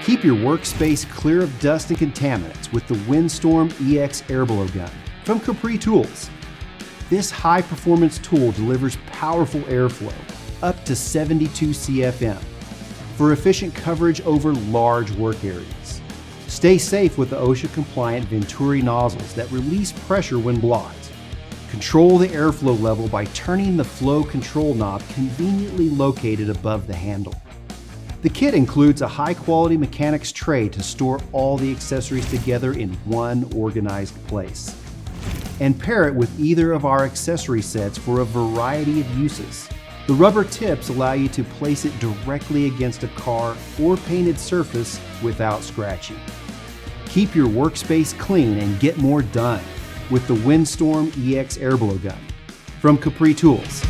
Keep your workspace clear of dust and contaminants with the Windstorm EX Air Blow Gun from Capri Tools. This high-performance tool delivers powerful airflow, up to 72 CFM, for efficient coverage over large work areas. Stay safe with the OSHA-compliant Venturi nozzles that release pressure when blocked. Control the airflow level by turning the flow control knob conveniently located above the handle. The kit includes a high-quality mechanics tray to store all the accessories together in one organized place. And pair it with either of our accessory sets for a variety of uses. The rubber tips allow you to place it directly against a car or painted surface without scratching. Keep your workspace clean and get more done with the Windstorm EX Air Blow Gun from Capri Tools.